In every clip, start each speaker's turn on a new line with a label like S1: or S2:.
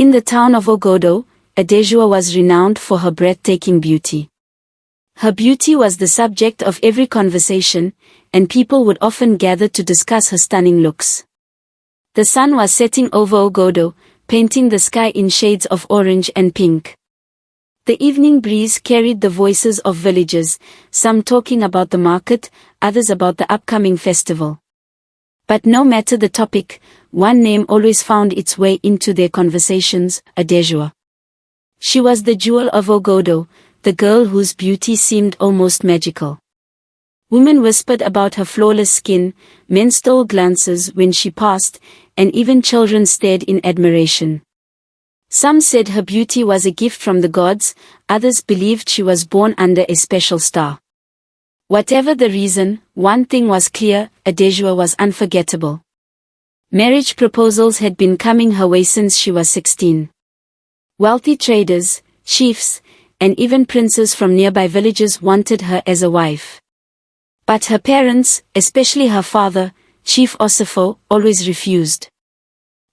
S1: In the town of Ogodo, Adesua was renowned for her breathtaking beauty. Her beauty was the subject of every conversation, and people would often gather to discuss her stunning looks. The sun was setting over Ogodo, painting the sky in shades of orange and pink. The evening breeze carried the voices of villagers, some talking about the market, others about the upcoming festival. But no matter the topic, one name always found its way into their conversations: Adesua. She was the jewel of Ogodo, the girl whose beauty seemed almost magical. Women whispered about her flawless skin, men stole glances when she passed, and even children stared in admiration. Some said her beauty was a gift from the gods, others believed she was born under a special star. Whatever the reason, one thing was clear: Adesua was unforgettable. Marriage proposals had been coming her way since she was 16. Wealthy traders, chiefs, and even princes from nearby villages wanted her as a wife. But her parents, especially her father, Chief Osifo, always refused.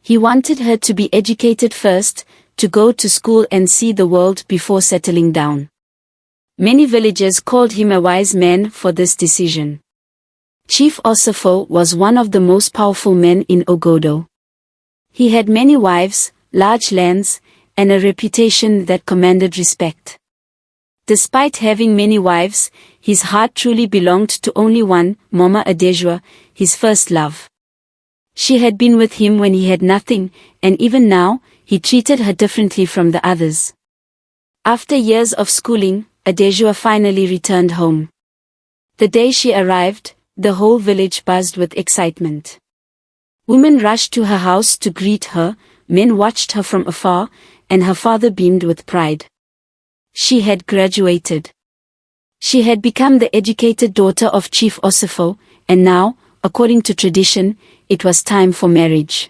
S1: He wanted her to be educated first, to go to school and see the world before settling down. Many villagers called him a wise man for this decision. Chief Osifo was one of the most powerful men in Ogodo. He had many wives, large lands, and a reputation that commanded respect. Despite having many wives, his heart truly belonged to only one, Mama Adesua, his first love. She had been with him when he had nothing, and even now, he treated her differently from the others. After years of schooling, Adesua finally returned home. The day she arrived, the whole village buzzed with excitement. Women rushed to her house to greet her, men watched her from afar, and her father beamed with pride. She had graduated. She had become the educated daughter of Chief Osifo, and now, according to tradition, it was time for marriage.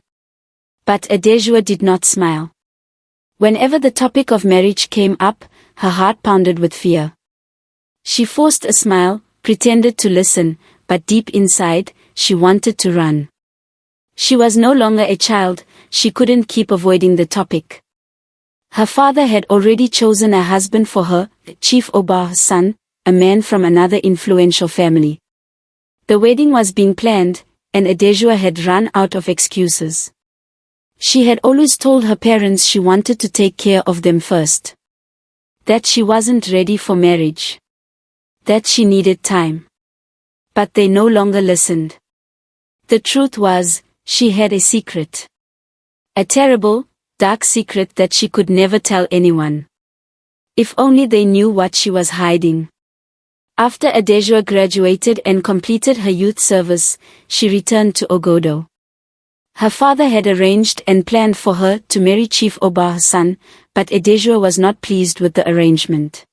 S1: But Adesua did not smile. Whenever the topic of marriage came up, her heart pounded with fear. She forced a smile, pretended to listen, but deep inside, she wanted to run. She was no longer a child, she couldn't keep avoiding the topic. Her father had already chosen a husband for her, Chief Oba's son, a man from another influential family. The wedding was being planned, and Adesua had run out of excuses. She had always told her parents she wanted to take care of them first. That she wasn't ready for marriage. That she needed time. But they no longer listened. The truth was, she had a secret. A terrible, dark secret that she could never tell anyone. If only they knew what she was hiding. After Adesua graduated and completed her youth service, she returned to Ogodo. Her father had arranged and planned for her to marry Chief Oba's son, but Adesua was not pleased with the arrangement.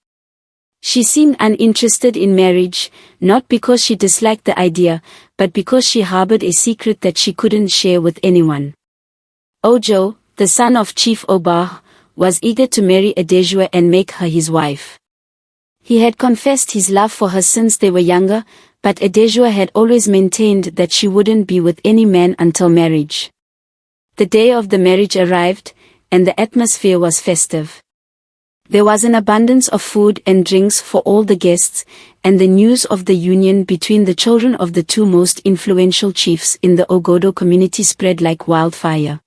S1: She seemed uninterested in marriage, not because she disliked the idea, but because she harbored a secret that she couldn't share with anyone. Ojo, the son of Chief Oba, was eager to marry Adesua and make her his wife. He had confessed his love for her since they were younger, but Adesua had always maintained that she wouldn't be with any man until marriage. The day of the marriage arrived, and the atmosphere was festive. There was an abundance of food and drinks for all the guests, and the news of the union between the children of the two most influential chiefs in the Ogodo community spread like wildfire.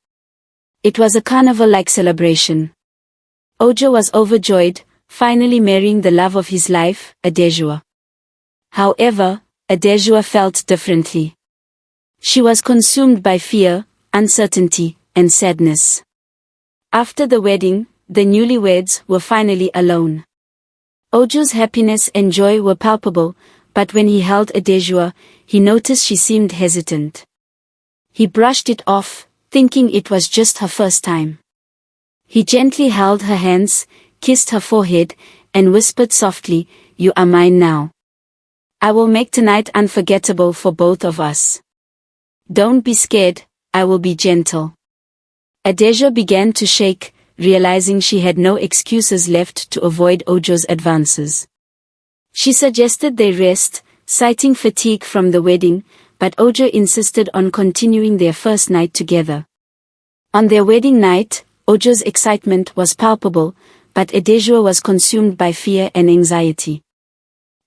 S1: It was a carnival-like celebration. Ojo was overjoyed, finally marrying the love of his life, Adesua. However, Adesua felt differently. She was consumed by fear, uncertainty, and sadness. After the wedding, the newlyweds were finally alone. Ojo's happiness and joy were palpable, but when he held Adesua, he noticed she seemed hesitant. He brushed it off, thinking it was just her first time. He gently held her hands, kissed her forehead, and whispered softly, "You are mine now. I will make tonight unforgettable for both of us. Don't be scared, I will be gentle." Adesua began to shake, realizing she had no excuses left to avoid Ojo's advances. She suggested they rest, citing fatigue from the wedding, but Ojo insisted on continuing their first night together. On their wedding night, Ojo's excitement was palpable, but Adesua was consumed by fear and anxiety.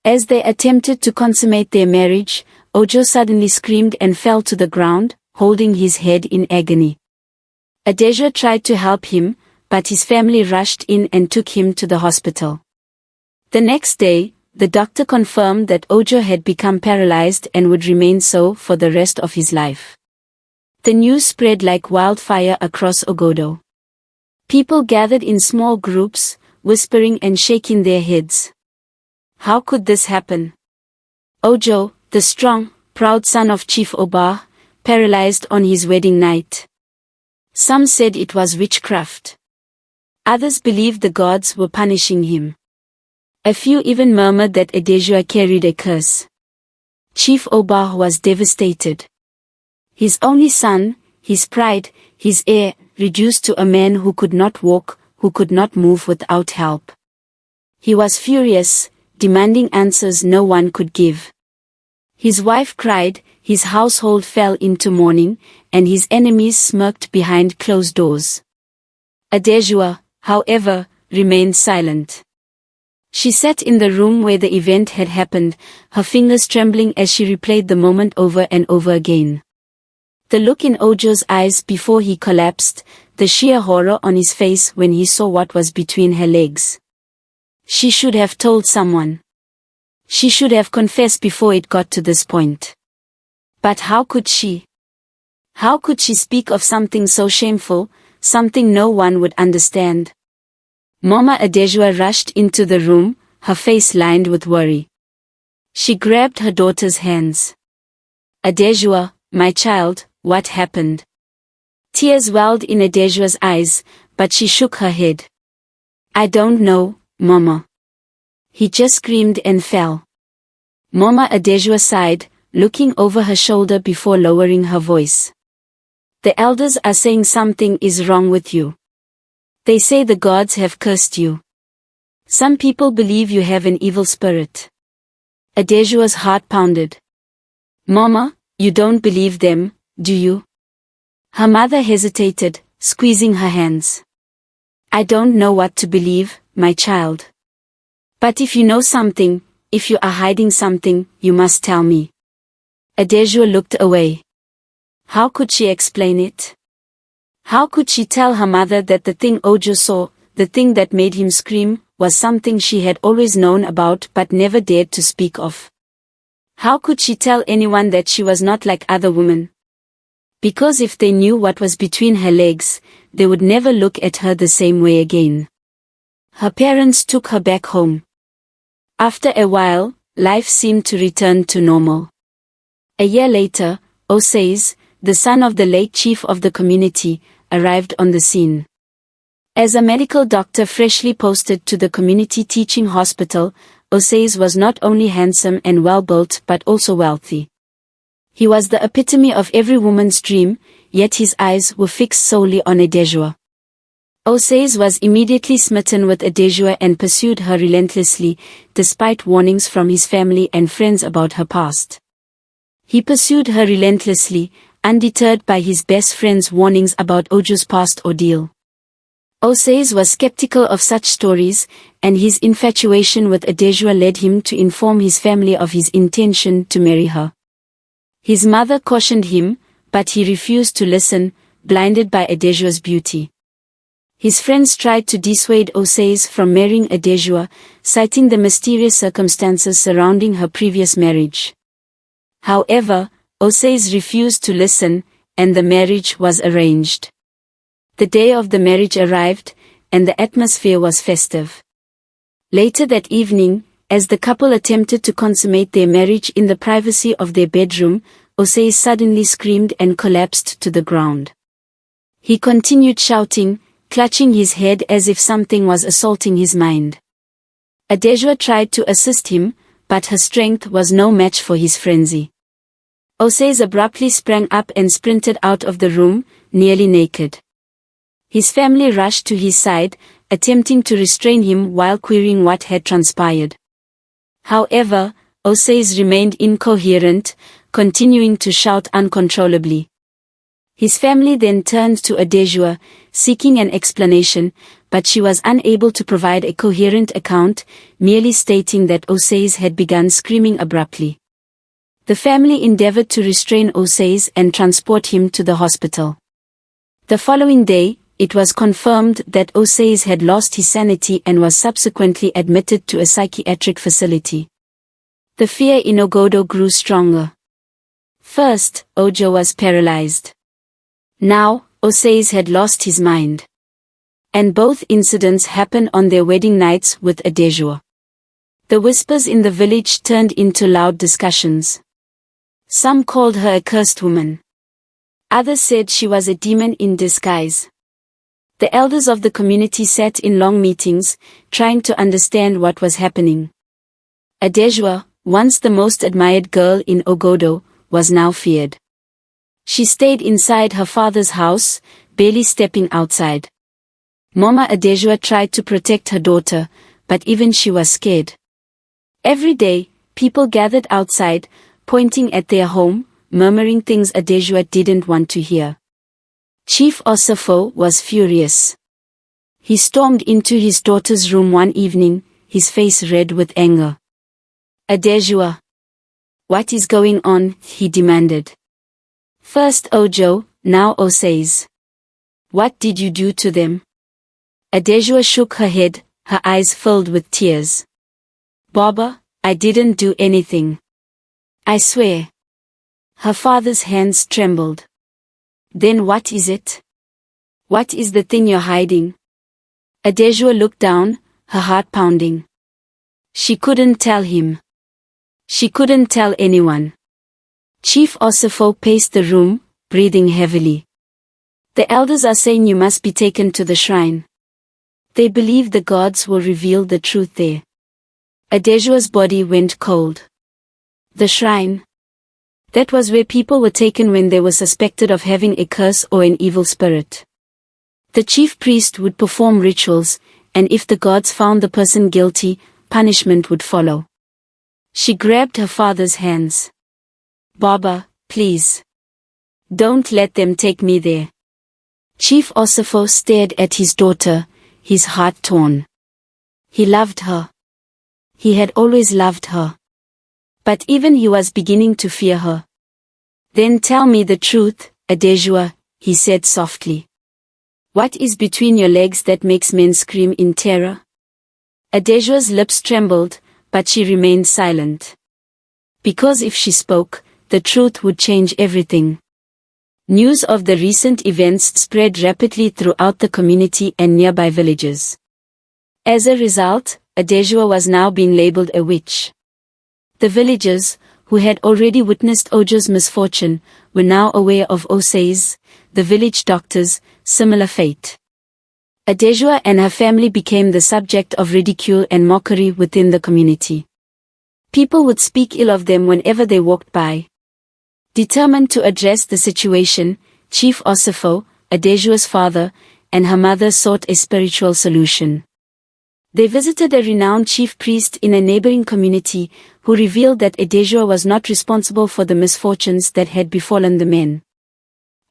S1: As they attempted to consummate their marriage, Ojo suddenly screamed and fell to the ground, holding his head in agony. Adesua tried to help him, but his family rushed in and took him to the hospital. The next day, the doctor confirmed that Ojo had become paralyzed and would remain so for the rest of his life. The news spread like wildfire across Ogodo. People gathered in small groups, whispering and shaking their heads. How could this happen? Ojo, the strong, proud son of Chief Obah, paralyzed on his wedding night. Some said it was witchcraft. Others believed the gods were punishing him. A few even murmured that Adesua carried a curse. Chief Obah was devastated. His only son, his pride, his heir, reduced to a man who could not walk, who could not move without help. He was furious, demanding answers no one could give. His wife cried, his household fell into mourning, and his enemies smirked behind closed doors. Adesua, however, remained silent. She sat in the room where the event had happened, her fingers trembling as she replayed the moment over and over again. The look in Ojo's eyes before he collapsed, the sheer horror on his face when he saw what was between her legs. She should have told someone. She should have confessed before it got to this point. But how could she? How could she speak of something so shameful, something no one would understand? Mama Adesua rushed into the room, her face lined with worry. She grabbed her daughter's hands. Adesua, my child, what happened? Tears welled in Adesua's eyes, but she shook her head. I don't know, Mama. He just screamed and fell. Mama Adesua sighed, looking over her shoulder before lowering her voice. The elders are saying something is wrong with you. They say the gods have cursed you. Some people believe you have an evil spirit. Adesua's heart pounded. Mama, you don't believe them, do you? Her mother hesitated, squeezing her hands. I don't know what to believe, my child. But if you know something, if you are hiding something, you must tell me. Adesua looked away. How could she explain it? How could she tell her mother that the thing Ojo saw, the thing that made him scream, was something she had always known about but never dared to speak of? How could she tell anyone that she was not like other women? Because if they knew what was between her legs, they would never look at her the same way again. Her parents took her back home. After a while, life seemed to return to normal. A year later, Osaze, the son of the late chief of the community, arrived on the scene. As a medical doctor freshly posted to the community teaching hospital, Osaze was not only handsome and well-built but also wealthy. He was the epitome of every woman's dream, yet his eyes were fixed solely on Adesua. Osaze was immediately smitten with Adesua and pursued her relentlessly, despite warnings from his family and friends about her past. He pursued her relentlessly, undeterred by his best friend's warnings about Ojo's past ordeal. Osaze was skeptical of such stories, and his infatuation with Adesua led him to inform his family of his intention to marry her. His mother cautioned him, but he refused to listen, blinded by Adesua's beauty. His friends tried to dissuade Osaze from marrying Adesua, citing the mysterious circumstances surrounding her previous marriage. However, Osaze refused to listen, and the marriage was arranged. The day of the marriage arrived, and the atmosphere was festive. Later that evening, as the couple attempted to consummate their marriage in the privacy of their bedroom, Osaze suddenly screamed and collapsed to the ground. He continued shouting, clutching his head as if something was assaulting his mind. Adesua tried to assist him, but her strength was no match for his frenzy. Osaze abruptly sprang up and sprinted out of the room, nearly naked. His family rushed to his side, attempting to restrain him while querying what had transpired. However, Osaze remained incoherent, continuing to shout uncontrollably. His family then turned to Adesua, seeking an explanation, but she was unable to provide a coherent account, merely stating that Osei's had begun screaming abruptly. The family endeavored to restrain Osei's and transport him to the hospital. The following day, it was confirmed that Osei's had lost his sanity and was subsequently admitted to a psychiatric facility. The fear in Ogodo grew stronger. First, Ojo was paralyzed. Now, Osei's had lost his mind. And both incidents happened on their wedding nights with Adesua. The whispers in the village turned into loud discussions. Some called her a cursed woman. Others said she was a demon in disguise. The elders of the community sat in long meetings, trying to understand what was happening. Adesua, once the most admired girl in Ogodo, was now feared. She stayed inside her father's house, barely stepping outside. Mama Adesua tried to protect her daughter, but even she was scared. Every day, people gathered outside, pointing at their home, murmuring things Adesua didn't want to hear. Chief Osifo was furious. He stormed into his daughter's room one evening, his face red with anger. Adesua. What is going on? He demanded. First Ojo, now Osei's. What did you do to them? Adesua shook her head, her eyes filled with tears. Baba, I didn't do anything. I swear. Her father's hands trembled. Then what is it? What is the thing you're hiding? Adesua looked down, her heart pounding. She couldn't tell him. She couldn't tell anyone. Chief Osifo paced the room, breathing heavily. The elders are saying you must be taken to the shrine. They believe the gods will reveal the truth there. Adesua's body went cold. The shrine. That was where people were taken when they were suspected of having a curse or an evil spirit. The chief priest would perform rituals, and if the gods found the person guilty, punishment would follow. She grabbed her father's hands. Baba, please. Don't let them take me there. Chief Osifo stared at his daughter, his heart torn. He loved her. He had always loved her. But even he was beginning to fear her. Then tell me the truth, Adesua, he said softly. What is between your legs that makes men scream in terror? Adesua's lips trembled, but she remained silent. Because if she spoke, the truth would change everything. News of the recent events spread rapidly throughout the community and nearby villages. As a result, Adesua was now being labeled a witch. The villagers, who had already witnessed Ojo's misfortune, were now aware of Osei's, the village doctor's, similar fate. Adesua and her family became the subject of ridicule and mockery within the community. People would speak ill of them whenever they walked by. Determined to address the situation, Chief Osifo, Adesua's father, and her mother sought a spiritual solution. They visited a renowned chief priest in a neighboring community, who revealed that Adesua was not responsible for the misfortunes that had befallen the men.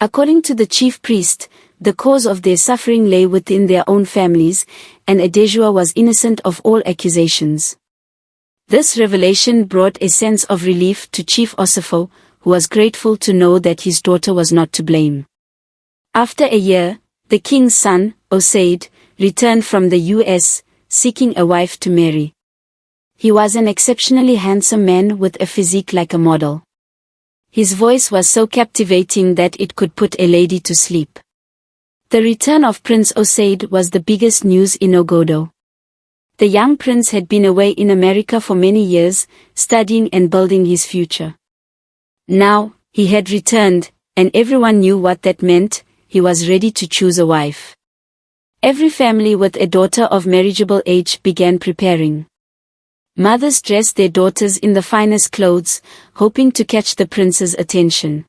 S1: According to the chief priest, the cause of their suffering lay within their own families, and Adesua was innocent of all accusations. This revelation brought a sense of relief to Chief Osifo, who was grateful to know that his daughter was not to blame. After a year, the king's son, Oseid, returned from the US, seeking a wife to marry. He was an exceptionally handsome man with a physique like a model. His voice was so captivating that it could put a lady to sleep. The return of Prince Oseid was the biggest news in Ogodo. The young prince had been away in America for many years, studying and building his future. Now, he had returned, and everyone knew what that meant. He was ready to choose a wife. Every family with a daughter of marriageable age began preparing. Mothers dressed their daughters in the finest clothes, hoping to catch the prince's attention.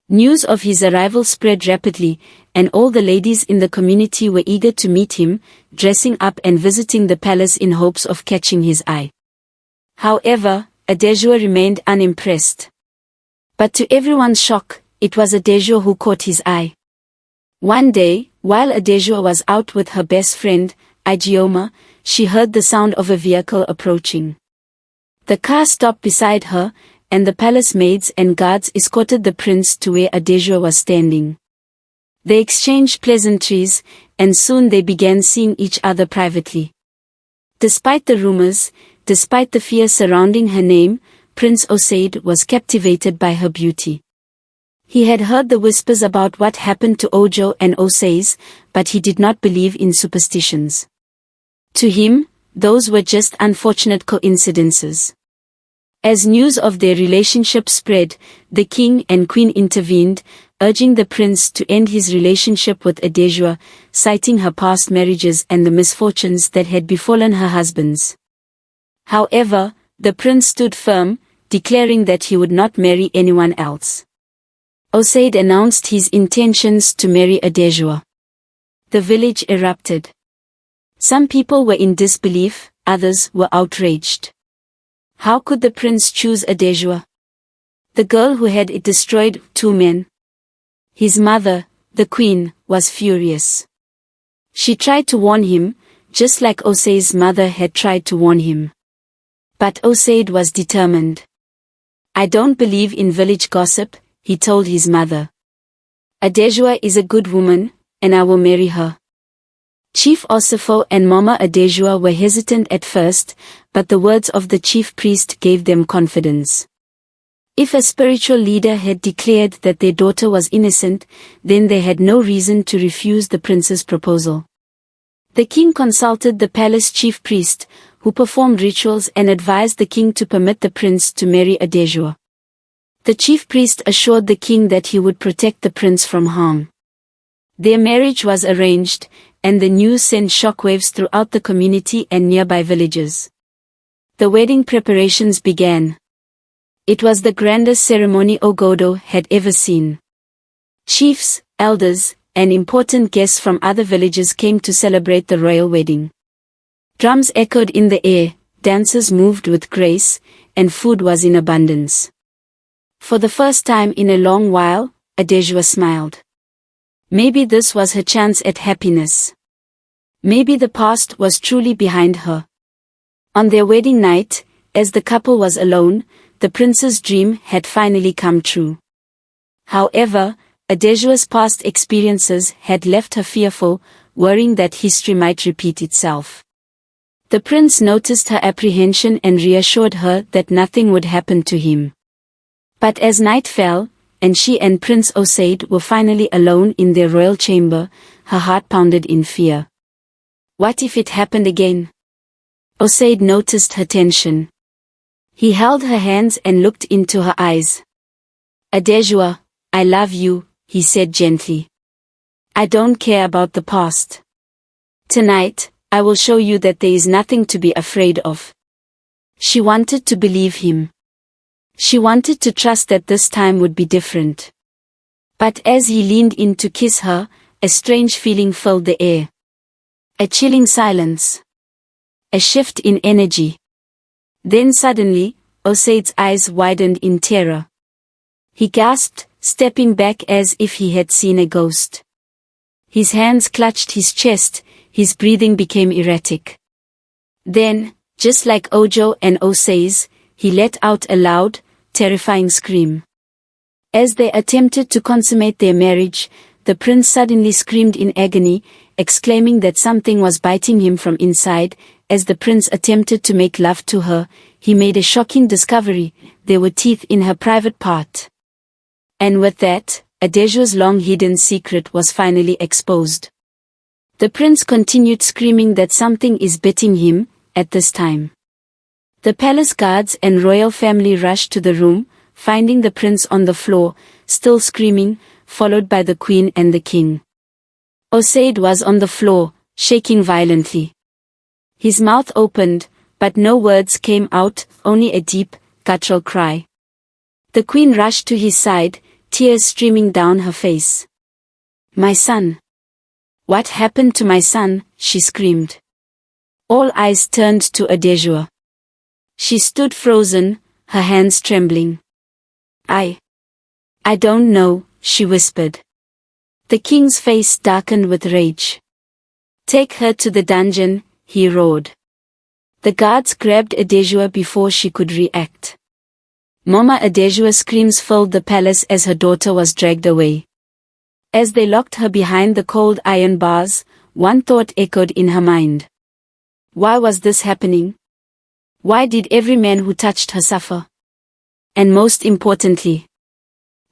S1: News of his arrival spread rapidly, and all the ladies in the community were eager to meet him, dressing up and visiting the palace in hopes of catching his eye. However, Adesua remained unimpressed. But to everyone's shock, it was Adesua who caught his eye. One day, while Adesua was out with her best friend, Ijeoma, she heard the sound of a vehicle approaching. The car stopped beside her, and the palace maids and guards escorted the prince to where Adesua was standing. They exchanged pleasantries, and soon they began seeing each other privately. Despite the rumors, despite the fear surrounding her name, Prince Osaid was captivated by her beauty. He had heard the whispers about what happened to Ojo and Osais, but he did not believe in superstitions. To him, those were just unfortunate coincidences. As news of their relationship spread, the king and queen intervened, urging the prince to end his relationship with Adesua, citing her past marriages and the misfortunes that had befallen her husbands. However, the prince stood firm, declaring that he would not marry anyone else. Osaid announced his intentions to marry Adesua. The village erupted. Some people were in disbelief, others were outraged. How could the prince choose Adesua? The girl who had destroyed 2 men. His mother, the queen, was furious. She tried to warn him, just like Osaid's mother had tried to warn him. But Osaid was determined. I don't believe in village gossip, he told his mother. Adesua is a good woman, and I will marry her. Chief Osifo and Mama Adesua were hesitant at first, but the words of the chief priest gave them confidence. If a spiritual leader had declared that their daughter was innocent, then they had no reason to refuse the prince's proposal. The king consulted the palace chief priest, who performed rituals and advised the king to permit the prince to marry Adesua. The chief priest assured the king that he would protect the prince from harm. Their marriage was arranged, and the news sent shockwaves throughout the community and nearby villages. The wedding preparations began. It was the grandest ceremony Ogodo had ever seen. Chiefs, elders, and important guests from other villages came to celebrate the royal wedding. Drums echoed in the air, dancers moved with grace, and food was in abundance. For the first time in a long while, Adesua smiled. Maybe this was her chance at happiness. Maybe the past was truly behind her. On their wedding night, as the couple was alone, the prince's dream had finally come true. However, Adesua's past experiences had left her fearful, worrying that history might repeat itself. The prince noticed her apprehension and reassured her that nothing would happen to him. But as night fell, and she and Prince Osaid were finally alone in their royal chamber, her heart pounded in fear. What if it happened again? Osaid noticed her tension. He held her hands and looked into her eyes. Adesua, I love you, he said gently. I don't care about the past. Tonight, I will show you that there is nothing to be afraid of. She wanted to believe him. She wanted to trust that this time would be different. But as he leaned in to kiss her, a strange feeling filled the air. A chilling silence. A shift in energy. Then suddenly, Osaid's eyes widened in terror. He gasped, stepping back as if he had seen a ghost. His hands clutched his chest, his breathing became erratic. Then, just like Ojo and Osais, he let out a loud, terrifying scream. As they attempted to consummate their marriage, the prince suddenly screamed in agony, exclaiming that something was biting him from inside. As the prince attempted to make love to her, he made a shocking discovery: there were teeth in her private part. And with that, Adesua's long-hidden secret was finally exposed. The prince continued screaming that something is biting him, at this time. The palace guards and royal family rushed to the room, finding the prince on the floor, still screaming, followed by the queen and the king. Osaid was on the floor, shaking violently. His mouth opened, but no words came out, only a deep, guttural cry. The queen rushed to his side, tears streaming down her face. My son. What happened to my son? She screamed. All eyes turned to Adesua. She stood frozen, her hands trembling. I don't know, she whispered. The king's face darkened with rage. Take her to the dungeon, he roared. The guards grabbed Adesua before she could react. Mama Adesua's screams filled the palace as her daughter was dragged away. As they locked her behind the cold iron bars, one thought echoed in her mind. Why was this happening? Why did every man who touched her suffer? And most importantly,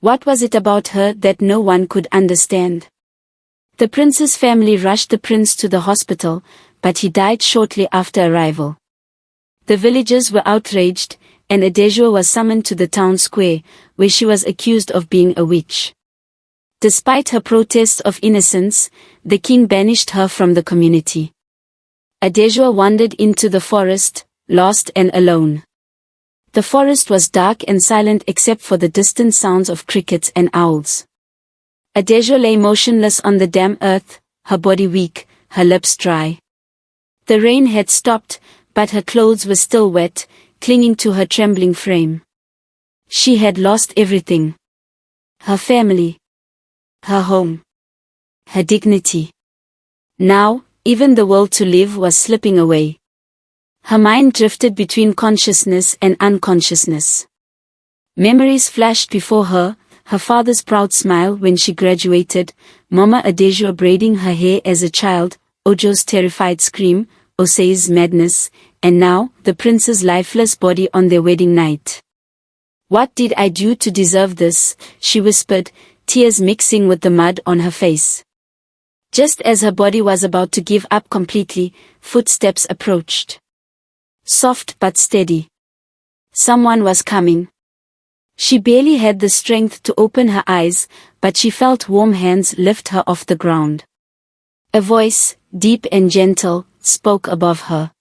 S1: what was it about her that no one could understand? The prince's family rushed the prince to the hospital, but he died shortly after arrival. The villagers were outraged, and Adesua was summoned to the town square, where she was accused of being a witch. Despite her protests of innocence, the king banished her from the community. Adesua wandered into the forest, lost and alone. The forest was dark and silent except for the distant sounds of crickets and owls. Adesua lay motionless on the damp earth, her body weak, her lips dry. The rain had stopped, but her clothes were still wet, clinging to her trembling frame. She had lost everything. Her family. Her home. Her dignity. Now, even the will to live was slipping away. Her mind drifted between consciousness and unconsciousness. Memories flashed before her, her father's proud smile when she graduated, Mama Adesua braiding her hair as a child, Ojo's terrified scream, Osei's madness, and now, the prince's lifeless body on their wedding night. What did I do to deserve this? She whispered, tears mixing with the mud on her face. Just as her body was about to give up completely, footsteps approached. Soft but steady. Someone was coming. She barely had the strength to open her eyes, but she felt warm hands lift her off the ground. A voice, deep and gentle, spoke above her.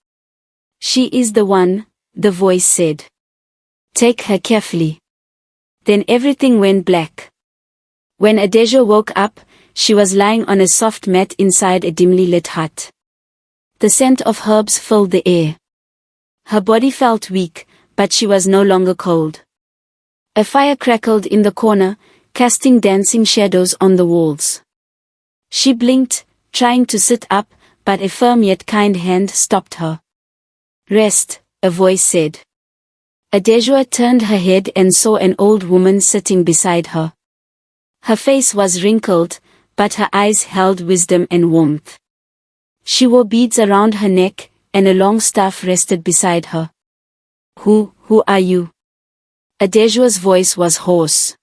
S1: She is the one, the voice said. Take her carefully. Then everything went black. When Adesua woke up, she was lying on a soft mat inside a dimly lit hut. The scent of herbs filled the air. Her body felt weak, but she was no longer cold. A fire crackled in the corner, casting dancing shadows on the walls. She blinked, trying to sit up, but a firm yet kind hand stopped her. Rest, a voice said. Adesua turned her head and saw an old woman sitting beside her. Her face was wrinkled, but her eyes held wisdom and warmth. She wore beads around her neck, and a long staff rested beside her. Who are you? Adesua's voice was hoarse.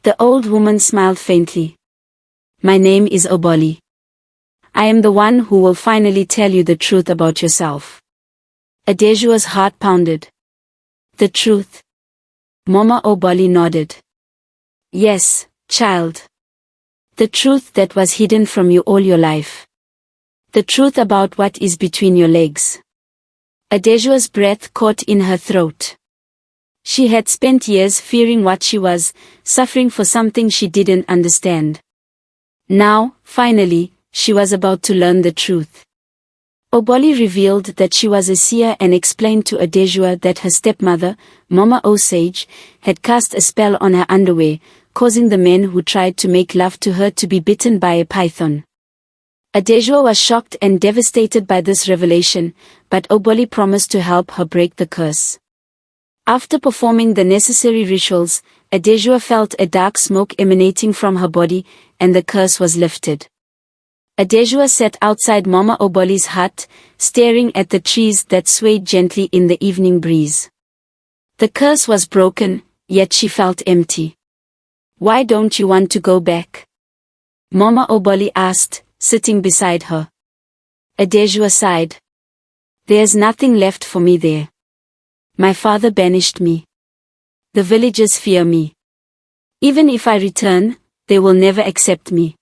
S1: The old woman smiled faintly. My name is Oboli. I am the one who will finally tell you the truth about yourself. Adesua's heart pounded. The truth? Mama Oboli nodded. Yes, child. The truth that was hidden from you all your life. The truth about what is between your legs. Adesua's breath caught in her throat. She had spent years fearing what she was, suffering for something she didn't understand. Now, finally, she was about to learn the truth. Oboli revealed that she was a seer and explained to Adesua that her stepmother, Mama Osage, had cast a spell on her underwear, causing the men who tried to make love to her to be bitten by a python. Adesua was shocked and devastated by this revelation, but Oboli promised to help her break the curse. After performing the necessary rituals, Adesua felt a dark smoke emanating from her body, and the curse was lifted. Adesua sat outside Mama Oboli's hut, staring at the trees that swayed gently in the evening breeze. The curse was broken, yet she felt empty. Why don't you want to go back? Mama Oboli asked, sitting beside her. Adesua sighed. There's nothing left for me there. My father banished me. The villagers fear me. Even if I return, they will never accept me.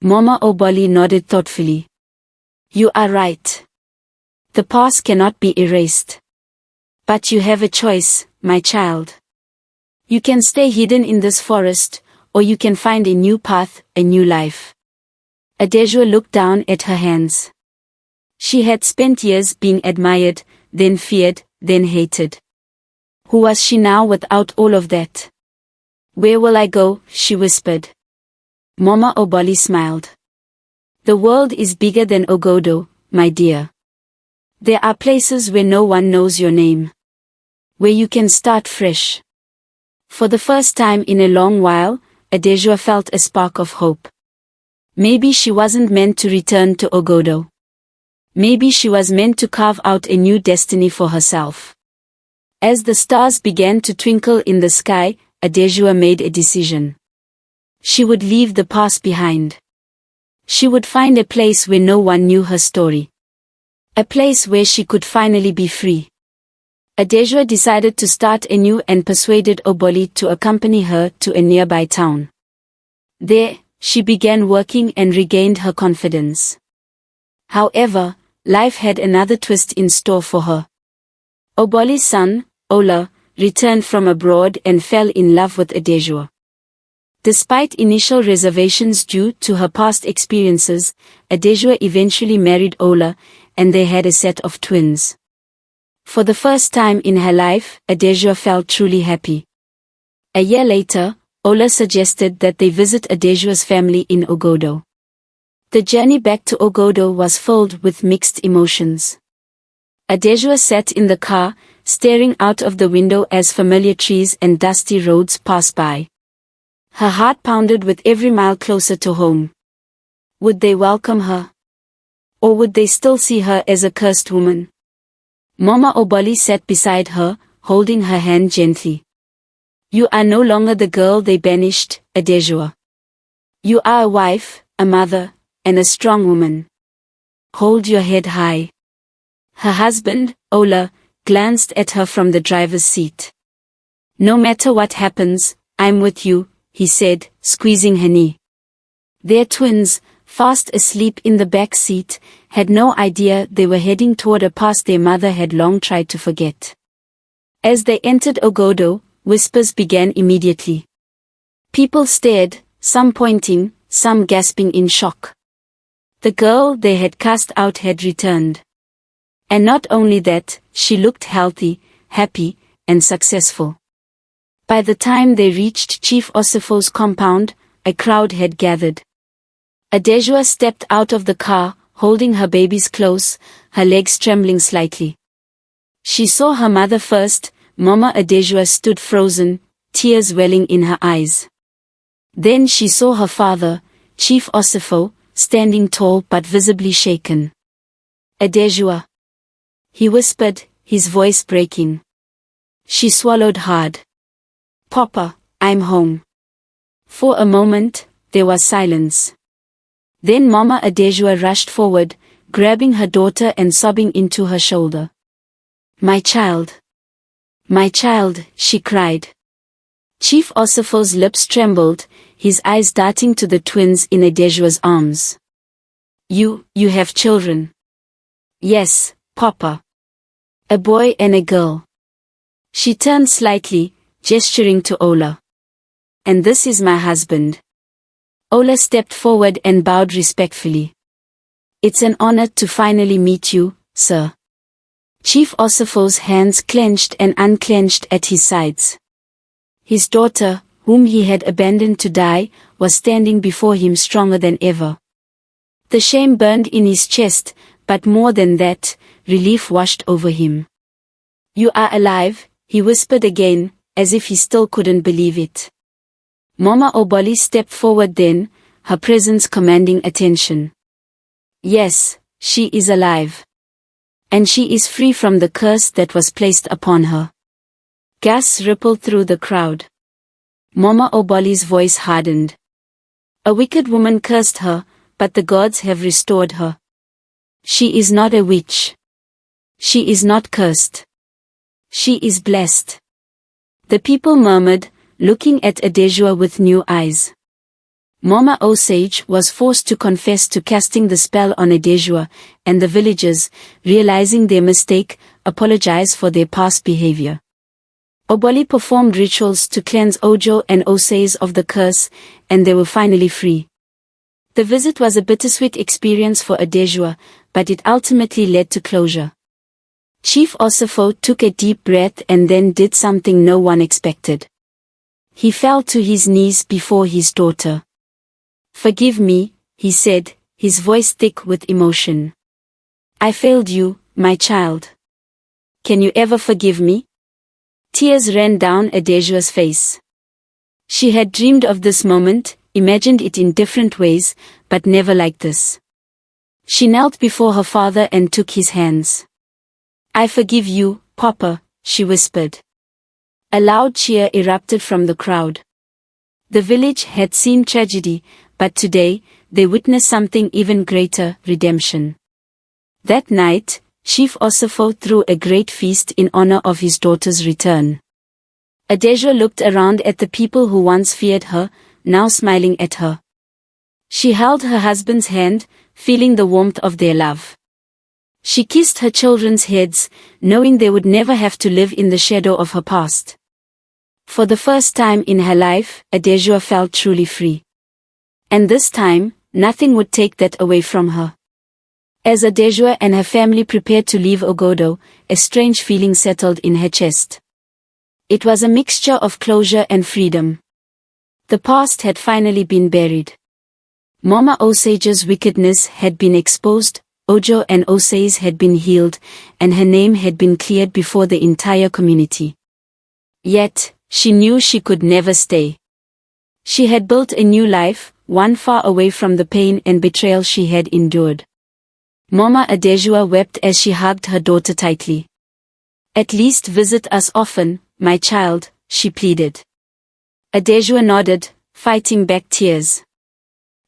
S1: Mama Oboli nodded thoughtfully. You are right. The past cannot be erased. But you have a choice, my child. You can stay hidden in this forest, or you can find a new path, a new life. Adesua looked down at her hands. She had spent years being admired, then feared, then hated. Who was she now without all of that? Where will I go? She whispered. Mama Oboli smiled. The world is bigger than Ogodo, my dear. There are places where no one knows your name. Where you can start fresh. For the first time in a long while, Adesua felt a spark of hope. Maybe she wasn't meant to return to Ogodo. Maybe she was meant to carve out a new destiny for herself. As the stars began to twinkle in the sky, Adesua made a decision. She would leave the past behind. She would find a place where no one knew her story. A place where she could finally be free. Adesua decided to start anew and persuaded Oboli to accompany her to a nearby town. There, she began working and regained her confidence. However, life had another twist in store for her. Oboli's son, Ola, returned from abroad and fell in love with Adesua. Despite initial reservations due to her past experiences, Adesua eventually married Ola, and they had a set of twins. For the first time in her life, Adesua felt truly happy. A year later, Ola suggested that they visit Adesua's family in Ogodo. The journey back to Ogodo was filled with mixed emotions. Adesua sat in the car, staring out of the window as familiar trees and dusty roads passed by. Her heart pounded with every mile closer to home. Would they welcome her? Or would they still see her as a cursed woman? Mama Oboli sat beside her, holding her hand gently. You are no longer the girl they banished, Adesua. You are a wife, a mother, and a strong woman. Hold your head high. Her husband, Ola, glanced at her from the driver's seat. No matter what happens, I'm with you, he said, squeezing her knee. Their twins, fast asleep in the back seat, had no idea they were heading toward a past their mother had long tried to forget. As they entered Ogodo, whispers began immediately. People stared, some pointing, some gasping in shock. The girl they had cast out had returned. And not only that, she looked healthy, happy, and successful. By the time they reached Chief Osifo's compound, a crowd had gathered. Adesua stepped out of the car, holding her babies close, her legs trembling slightly. She saw her mother first. Mama Adesua stood frozen, tears welling in her eyes. Then she saw her father, Chief Osifo, standing tall but visibly shaken. Adesua, he whispered, his voice breaking. She swallowed hard. Papa, I'm home. For a moment, there was silence. Then Mama Adesua rushed forward, grabbing her daughter and sobbing into her shoulder. My child. My child, she cried. Chief Osifo's lips trembled, his eyes darting to the twins in Adesua's arms. You have children. Yes, Papa. A boy and a girl. She turned slightly, gesturing to Ola. And this is my husband. Ola stepped forward and bowed respectfully. It's an honor to finally meet you, sir. Chief Osifo's hands clenched and unclenched at his sides. His daughter, whom he had abandoned to die, was standing before him stronger than ever. The shame burned in his chest, but more than that, relief washed over him. You are alive, he whispered again, as if he still couldn't believe it. Mama Oboli stepped forward then, her presence commanding attention. Yes, she is alive. And she is free from the curse that was placed upon her. Gasps rippled through the crowd. Mama Oboli's voice hardened. A wicked woman cursed her, but the gods have restored her. She is not a witch. She is not cursed. She is blessed. The people murmured, looking at Adesua with new eyes. Mama Osage was forced to confess to casting the spell on Adesua, and the villagers, realizing their mistake, apologized for their past behavior. Oboli performed rituals to cleanse Ojo and Osage of the curse, and they were finally free. The visit was a bittersweet experience for Adesua, but it ultimately led to closure. Chief Osifo took a deep breath and then did something no one expected. He fell to his knees before his daughter. "Forgive me," he said, his voice thick with emotion. "I failed you, my child. Can you ever forgive me?" Tears ran down Adesua's face. She had dreamed of this moment, imagined it in different ways, but never like this. She knelt before her father and took his hands. "I forgive you, Papa," she whispered. A loud cheer erupted from the crowd. The village had seen tragedy, but today, they witnessed something even greater, redemption. That night, Chief Osifo threw a great feast in honor of his daughter's return. Adesua looked around at the people who once feared her, now smiling at her. She held her husband's hand, feeling the warmth of their love. She kissed her children's heads, knowing they would never have to live in the shadow of her past. For the first time in her life, Adesua felt truly free. And this time, nothing would take that away from her. As Adesua and her family prepared to leave Ogodo, a strange feeling settled in her chest. It was a mixture of closure and freedom. The past had finally been buried. Mama Osage's wickedness had been exposed, Ojo and Osei's had been healed, and her name had been cleared before the entire community. Yet, she knew she could never stay. She had built a new life, one far away from the pain and betrayal she had endured. Mama Adesua wept as she hugged her daughter tightly. "At least visit us often, my child," she pleaded. Adesua nodded, fighting back tears.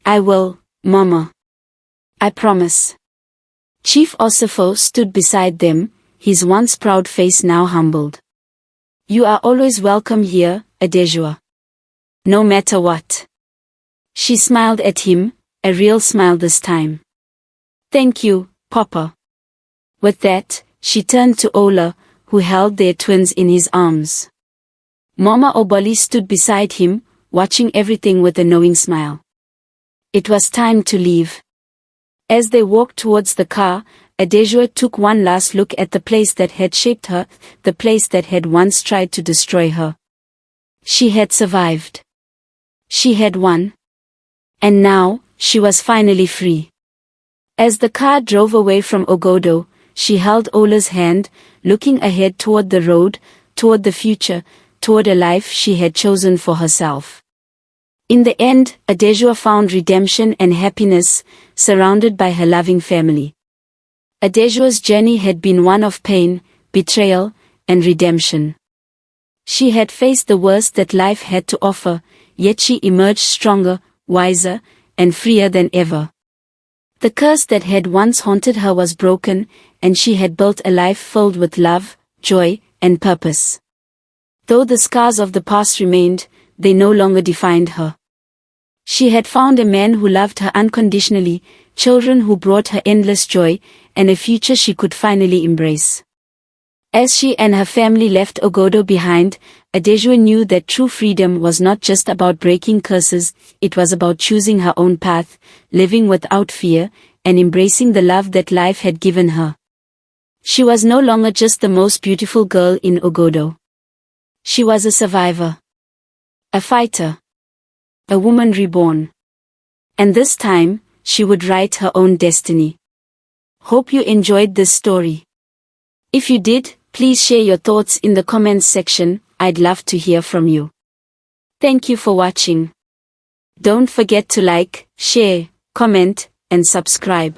S1: "I will, Mama. I promise." Chief Osifo stood beside them, his once proud face now humbled. "You are always welcome here, Adesua. No matter what." She smiled at him, a real smile this time. "Thank you, Papa." With that, she turned to Ola, who held their twins in his arms. Mama Oboli stood beside him, watching everything with a knowing smile. It was time to leave. As they walked towards the car, Adesua took one last look at the place that had shaped her, the place that had once tried to destroy her. She had survived. She had won. And now, she was finally free. As the car drove away from Ogodo, she held Ola's hand, looking ahead toward the road, toward the future, toward a life she had chosen for herself. In the end, Adesua found redemption and happiness, surrounded by her loving family. Adesua's journey had been one of pain, betrayal, and redemption. She had faced the worst that life had to offer, yet she emerged stronger, wiser, and freer than ever. The curse that had once haunted her was broken, and she had built a life filled with love, joy, and purpose. Though the scars of the past remained, they no longer defined her. She had found a man who loved her unconditionally, children who brought her endless joy, and a future she could finally embrace. As she and her family left Ogodo behind, Adesua knew that true freedom was not just about breaking curses, it was about choosing her own path, living without fear, and embracing the love that life had given her. She was no longer just the most beautiful girl in Ogodo. She was a survivor. A fighter. A woman reborn. And this time, she would write her own destiny. Hope you enjoyed this story. If you did, please share your thoughts in the comments section, I'd love to hear from you. Thank you for watching. Don't forget to like, share, comment, and subscribe.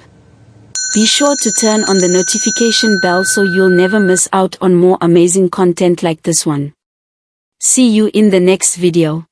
S1: Be sure to turn on the notification bell so you'll never miss out on more amazing content like this one. See you in the next video.